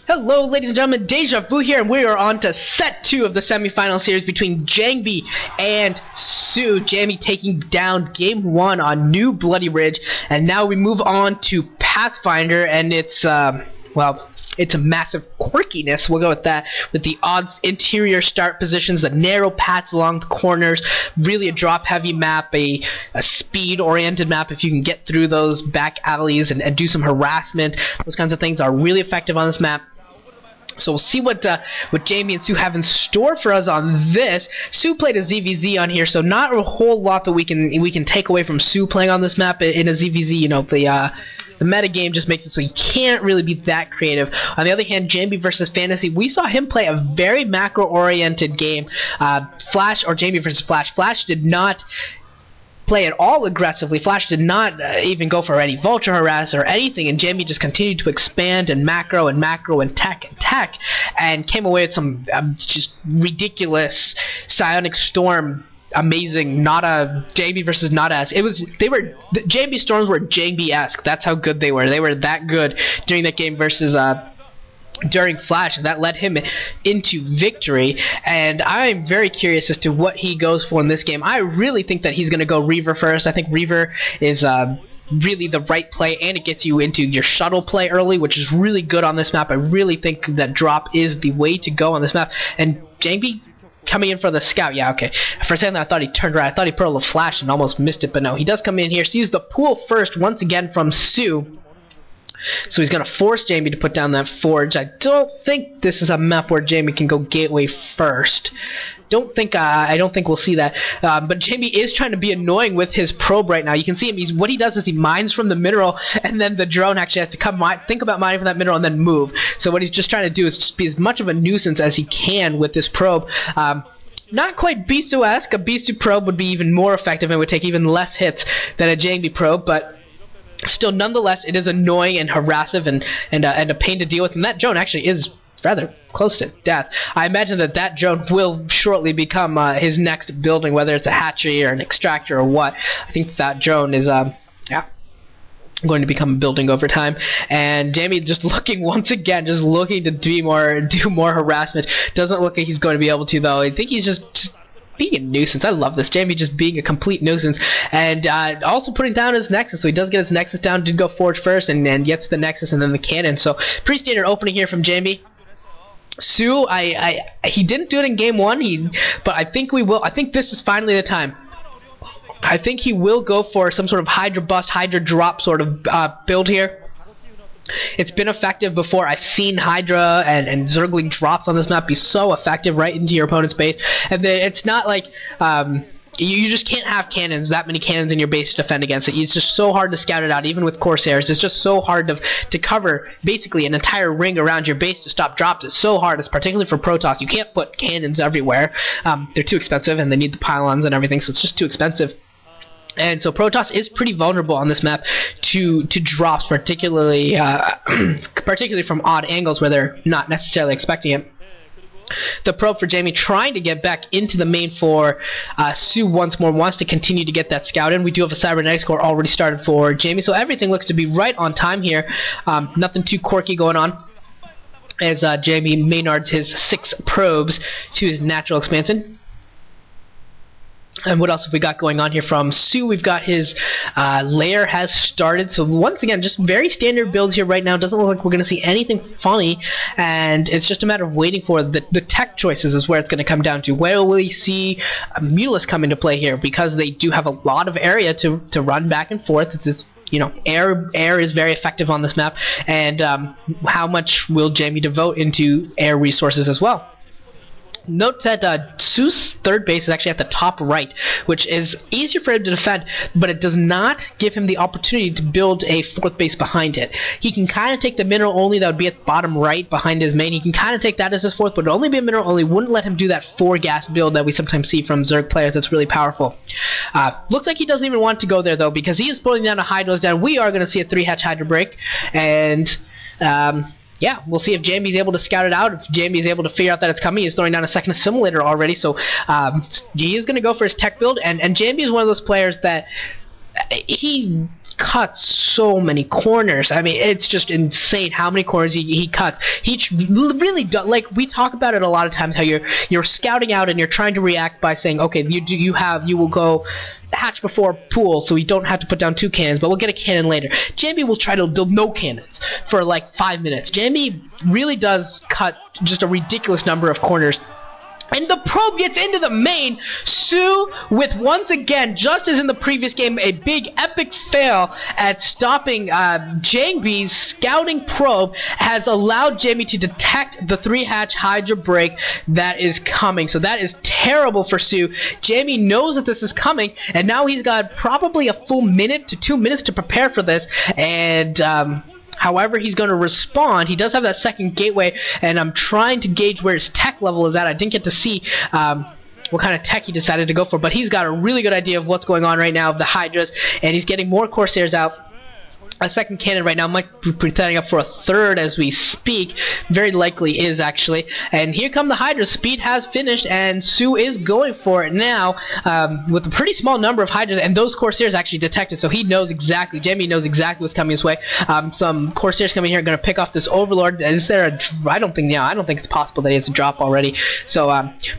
Hello ladies and gentlemen, Deja Vu here, and we are on to set 2 of the semifinal series between Jangbi and Sue. Jangbi taking down game 1 on New Bloody Ridge, and now we move on to Pathfinder, and it's, well, it's a massive quirkiness, we'll go with that, with the odd interior start positions, the narrow paths along the corners, really a drop-heavy map, a speed-oriented map. If you can get through those back alleys and do some harassment, those kinds of things are really effective on this map. So we'll see what Jangbi and Sue have in store for us on this. Sue played a ZVZ on here, so not a whole lot that we can take away from Sue playing on this map in a ZVZ. You know, the meta game just makes it so you can't really be that creative. On the other hand, Jangbi versus Fantasy, we saw him play a very macro-oriented game. Flash, or Jangbi versus Flash. Flash did not play at all aggressively. Flash did not even go for any vulture harass or anything, and Jangbi just continued to expand and macro and tech and came away with some just ridiculous Psionic Storm. Amazing Nada, Jangbi versus Nada. Jangbi Storms were Jangbi-esque. That's how good they were. They were that good during that game versus during Flash, and that led him into victory. And I'm very curious as to what he goes for in this game. I really think that he's going to go Reaver first. I think Reaver is really the right play, and it gets you into your shuttle play early, which is really good on this map. I really think that drop is the way to go on this map. And Jangbi coming in for the scout. Yeah, okay. For a second I thought he turned around. I thought he put a little flash and almost missed it, but no, he does come in here. Sees the pool first once again from Sue. So he's going to force Jangbi to put down that forge. I don't think this is a map where Jangbi can go gateway first. I don't think we'll see that. But Jangbi is trying to be annoying with his probe right now. You can see him. What he does is he mines from the mineral, and then the drone actually has to think about mining from that mineral and then move. So what he's just trying to do is just be as much of a nuisance as he can with this probe. Not quite Beastu-esque. A Beastu probe would be even more effective and would take even less hits than a Jangbi probe, but still, nonetheless, it is annoying and harassive and a pain to deal with. And that drone actually is rather close to death. I imagine that drone will shortly become his next building, whether it's a hatchery or an extractor or what. I think that drone is going to become a building over time. And Jangbi just looking once again, just looking to do more harassment. Doesn't look like he's going to be able to, though. I think he's just being a nuisance. I love this. Jangbi just being a complete nuisance, and also putting down his Nexus. So he does get his Nexus down. Did go Forge first, and then gets the Nexus and then the cannon. So pretty standard opening here from Jangbi. Sue, he didn't do it in game 1. But I think we will. I think this is finally the time. I think he will go for some sort of Hydra bust, Hydra drop sort of build here. It's been effective before. I've seen Hydra and Zergling drops on this map be so effective right into your opponent's base. And then it's not like you just can't have that many cannons in your base to defend against it. It's just so hard to scout it out, even with Corsairs. It's just so hard to cover basically an entire ring around your base to stop drops. It's so hard. It's particularly for Protoss. You can't put cannons everywhere. They're too expensive, and they need the pylons and everything, so it's just too expensive. And so Protoss is pretty vulnerable on this map to drops, particularly from odd angles where they're not necessarily expecting it. The probe for Jangbi trying to get back into the main for Sue once more, wants to continue to get that scout in. We do have a cybernetics core already started for Jangbi, so everything looks to be right on time here. Nothing too quirky going on, as Jangbi Maynards his 6 probes to his natural expansion. And what else have we got going on here from Sue? We've got his lair has started. So once again, just very standard builds here right now. Doesn't look like we're going to see anything funny. And it's just a matter of waiting for the tech choices is where it's going to come down to. Where will we see Mutalisk come into play here? Because they do have a lot of area to run back and forth. It's just, you know, air is very effective on this map. And how much will Jangbi devote into air resources as well? Note that Sue's third base is actually at the top right, which is easier for him to defend, but it does not give him the opportunity to build a 4th base behind it. He can kind of take the mineral only that would be at the bottom right behind his main. He can kind of take that as his 4th, but it would only be a mineral only. Wouldn't let him do that 4-gas build that we sometimes see from Zerg players. That's really powerful. Looks like he doesn't even want to go there, though, because he is pulling down a Hydras down. We are going to see a 3-hatch Hydra break, and yeah, we'll see if Jangbi's able to scout it out. If Jangbi's able to figure out that it's coming, he's throwing down a second assimilator already. So he is going to go for his tech build. And Jangbi is one of those players that he cuts so many corners. I mean, it's just insane how many corners he cuts. He really does, like, we talk about it a lot of times, how you're scouting out and you're trying to react by saying, okay, you will go hatch before pool, so we don't have to put down 2 cannons, but we'll get a cannon later. Jangbi will try to build no cannons for like 5 minutes. Jangbi really does cut just a ridiculous number of corners. And the probe gets into the main. Su, with once again, just as in the previous game, a big epic fail at stopping Jangbi's scouting probe, has allowed Jangbi to detect the 3-hatch Hydra break that is coming. So that is terrible for Su. Jangbi knows that this is coming, and now he's got probably a full minute to 2 minutes to prepare for this. And however he's going to respond, he does have that second gateway, and I'm trying to gauge where his tech level is at. I didn't get to see what kind of tech he decided to go for, but he's got a really good idea of what's going on right now of the Hydras, and he's getting more Corsairs out. A second cannon right now might be setting up for a third as we speak. Very likely is, actually. And here come the Hydras. Speed has finished, and Su is going for it now with a pretty small number of Hydras, and those Corsairs actually detected, so he knows exactly. Jangbi knows exactly what's coming his way. Some Corsairs coming here are going to pick off this Overlord. Is there a? I don't think it's possible that he has a drop already. So,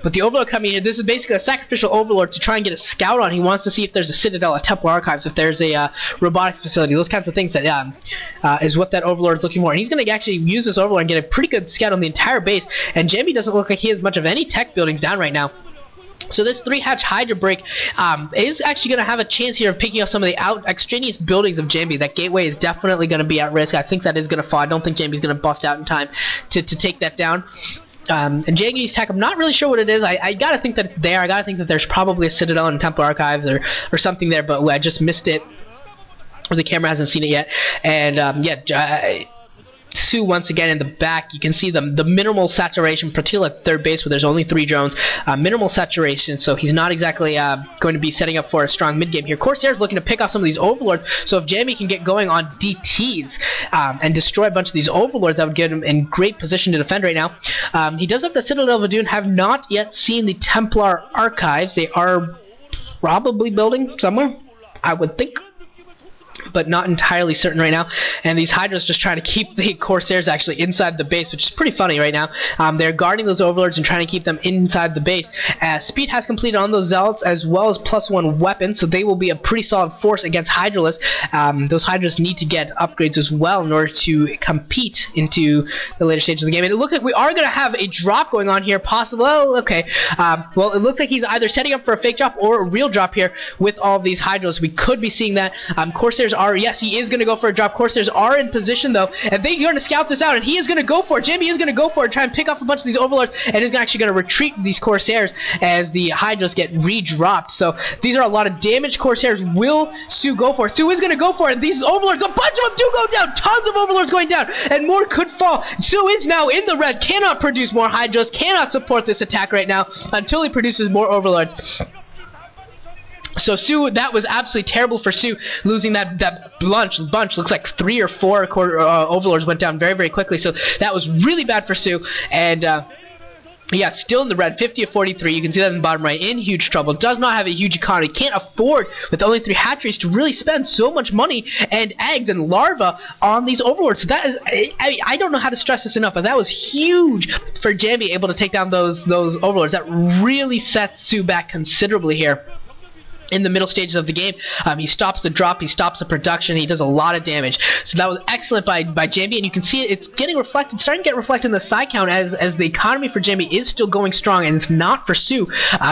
but the Overlord coming here. This is basically a sacrificial Overlord to try and get a scout on. He wants to see if there's a Citadel, a Templar Archives, if there's a robotics facility, those kinds of things. That is what that Overlord is looking for, and he's going to actually use this Overlord and get a pretty good scout on the entire base. And Jangbi doesn't look like he has much of any tech buildings down right now. So this 3-hatch Hydra break is actually going to have a chance here of picking up some of the extraneous buildings of Jangbi. That gateway is definitely going to be at risk. I think that is going to fall. I don't think Jangbi's going to bust out in time to take that down. And Jangbi's tech, I'm not really sure what it is. I gotta think that it's there. I gotta think that there's probably a Citadel and Templar Archives or something there, but I just missed it. The camera hasn't seen it yet. And Su once again in the back. You can see the minimal saturation, particularly at third base where there's only 3 drones. Minimal saturation, so he's not exactly going to be setting up for a strong mid game here. Corsairs looking to pick off some of these Overlords, so if Jangbi can get going on DTs and destroy a bunch of these Overlords, that would get him in great position to defend right now. He does have the Citadel of Vadun. Have not yet seen the Templar Archives. They are probably building somewhere, I would think, but not entirely certain right now. And these Hydras just trying to keep the Corsairs actually inside the base, which is pretty funny right now. They're guarding those Overlords and trying to keep them inside the base. Speed has completed on those Zealots as well as +1 weapons, so they will be a pretty solid force against Hydralists. Those Hydras need to get upgrades as well in order to compete into the later stages of the game. And it looks like we are going to have a drop going on here, possible. Well, okay. Well, it looks like he's either setting up for a fake drop or a real drop here with all of these Hydras. We could be seeing that. Corsairs are, yes, he is going to go for a drop. Corsairs are in position though, and they're going to scout this out, and he is going to go for it. Jangbi is going to go for it, try and pick off a bunch of these Overlords, and is actually going to retreat these Corsairs as the Hydras get re-dropped. So these are a lot of damage. Corsairs will Su go for it. Su is going to go for it. These Overlords, a bunch of them do go down. Tons of Overlords going down, and more could fall. Su is now in the red, cannot produce more Hydras, cannot support this attack right now until he produces more Overlords. So Su, that was absolutely terrible for Su, losing that bunch. Looks like 3 or 4 Overlords went down very, very quickly. So that was really bad for Su. And yeah, still in the red, 50 of 43. You can see that in the bottom right, in huge trouble. Does not have a huge economy. Can't afford, with only 3 hatcheries, to really spend so much money and eggs and larvae on these Overlords. So that is, I don't know how to stress this enough, but that was huge for Jangbi, able to take down those Overlords. That really sets Su back considerably here in the middle stages of the game. He stops the drop, he stops the production, he does a lot of damage. So that was excellent by Jangbi, and you can see it's getting reflected, starting to get reflected in the side count as the economy for Jangbi is still going strong, and it's not for Su.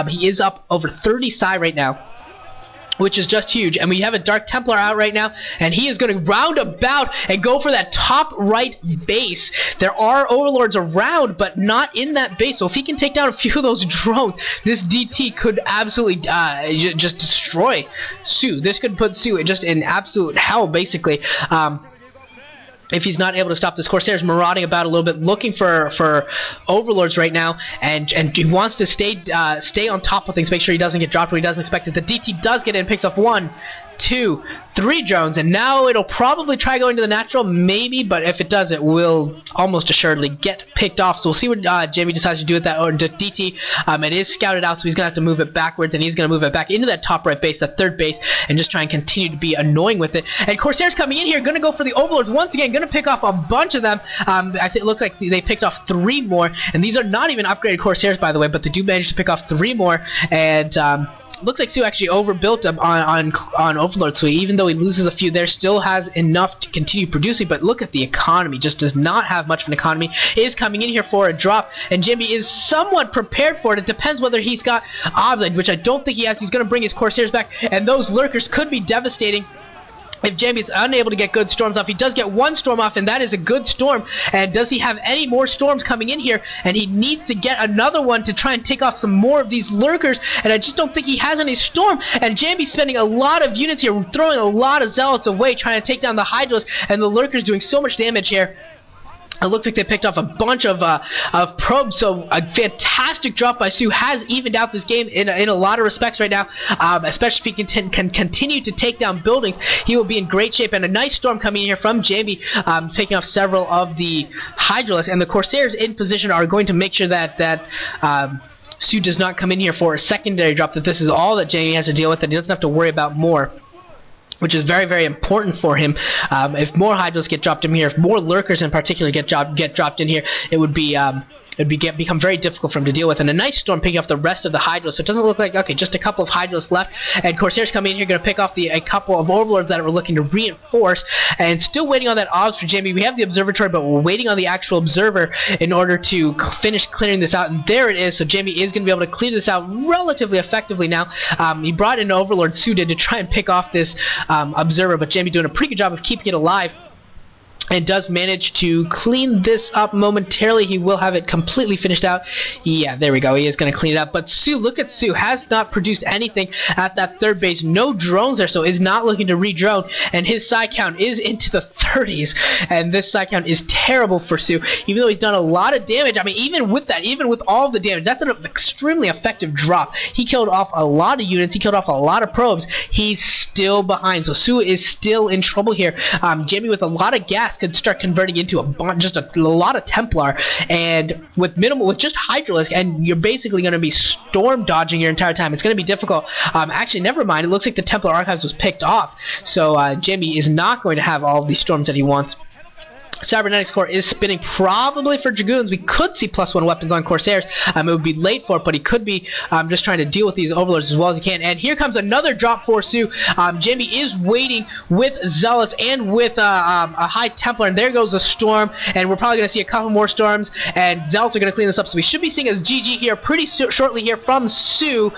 He is up over 30 psi right now, which is just huge. And we have a Dark Templar out right now, and he is going to round about and go for that top right base. There are Overlords around, but not in that base, so if he can take down a few of those drones, this DT could absolutely just destroy Su. This could put Su just in absolute hell, basically. If he's not able to stop this. Corsairs marauding about a little bit, looking for Overlords right now, and he wants to stay on top of things, make sure he doesn't get dropped when he doesn't expect it. The DT does get in, picks up 1, 2, 3 drones, and now it'll probably try going to the natural, maybe, but if it does, it will almost assuredly get picked off. So we'll see what Jangbi decides to do with that, or DT. It is scouted out, so he's going to have to move it backwards, and he's going to move it back into that top right base, that third base, and just try and continue to be annoying with it. And Corsair's coming in here, going to go for the Overlords once again, going to pick off a bunch of them. I think it looks like they picked off 3 more, and these are not even upgraded Corsairs, by the way, but they do manage to pick off 3 more, and looks like Su actually overbuilt him on Overlord, so even though he loses a few there, still has enough to continue producing. But look at the economy, just does not have much of an economy. Is coming in here for a drop, and Jangbi is somewhat prepared for it. It depends whether he's got Obside, which I don't think he has. He's going to bring his Corsairs back, and those Lurkers could be devastating if Jangbi is unable to get good storms off. He does get 1 storm off, and that is a good storm. And does he have any more storms coming in here? And he needs to get another one to try and take off some more of these Lurkers, and I just don't think he has any storm. And Jangbi spending a lot of units here, throwing a lot of Zealots away, trying to take down the Hydras, and the Lurkers doing so much damage here. It looks like they picked off a bunch of probes, so a fantastic drop by Su has evened out this game in a lot of respects right now, especially if he can continue to take down buildings. He will be in great shape, and a nice storm coming in here from Jangbi, taking off several of the Hydralisks, and the Corsairs in position are going to make sure that Su does not come in here for a secondary drop, that this is all that Jangbi has to deal with, and he doesn't have to worry about more, which is very, very important for him. If more Hydras get dropped in here, if more Lurkers in particular get dropped in here, it would be become very difficult for him to deal with. And a nice storm picking off the rest of the Hydras, so it doesn't look like, okay, just a couple of Hydras left, and Corsairs coming in here, going to pick off a couple of Overlords that we're looking to reinforce, and still waiting on that Obs for Jangbi. We have the Observatory, but we're waiting on the actual Observer in order to finish clearing this out, and there it is. So Jangbi is going to be able to clear this out relatively effectively now. He brought in Overlord suited to try and pick off this Observer, but Jangbi doing a pretty good job of keeping it alive, and does manage to clean this up momentarily. He will have it completely finished out. Yeah, there we go. He is going to clean it up. But Su, look at Su, has not produced anything at that third base. No drones there, so is not looking to re-drone. And his side count is into the 30s. And this side count is terrible for Su. Even though he's done a lot of damage, I mean, even with that, even with all of the damage, that's an extremely effective drop. He killed off a lot of units. He killed off a lot of probes. He's still behind. So Su is still in trouble here. Jangbi with a lot of gas could start converting into just a lot of Templar, and with just Hydralisk, and you're basically going to be storm dodging your entire time. It's going to be difficult. Actually, never mind. It looks like the Templar Archives was picked off, so Jangbi is not going to have all of these storms that he wants. Cybernetics Core is spinning probably for Dragoons. We could see +1 weapons on Corsairs. It would be late for it, but he could be just trying to deal with these Overlords as well as he can. And here comes another drop for Su. Jangbi is waiting with Zealots and with a High Templar, and there goes a storm, and we're probably going to see a couple more storms, and Zealots are going to clean this up. So we should be seeing a GG here pretty shortly here from Su.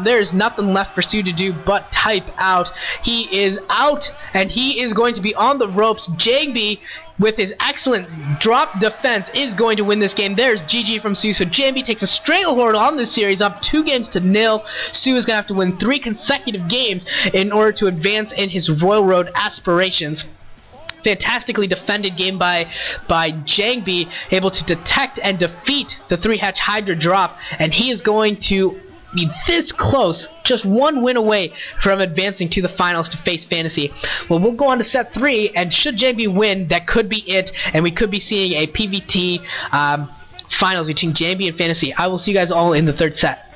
There is nothing left for Su to do but type out. He is out, and he is going to be on the ropes. Jangbi, with his excellent drop defense, is going to win this game. There's GG from Su. So Jangbi takes a stranglehold on this series, up 2-0. Su is going to have to win 3 consecutive games in order to advance in his Royal Road aspirations. Fantastically defended game by Jangbi, able to detect and defeat the 3-hatch Hydra drop, and he is going to be this close, just 1 win away from advancing to the finals to face Fantasy. Well, we'll go on to set 3, and should Jangbi win, that could be it, and we could be seeing a PVT finals between Jangbi and Fantasy. I will see you guys all in the 3rd set.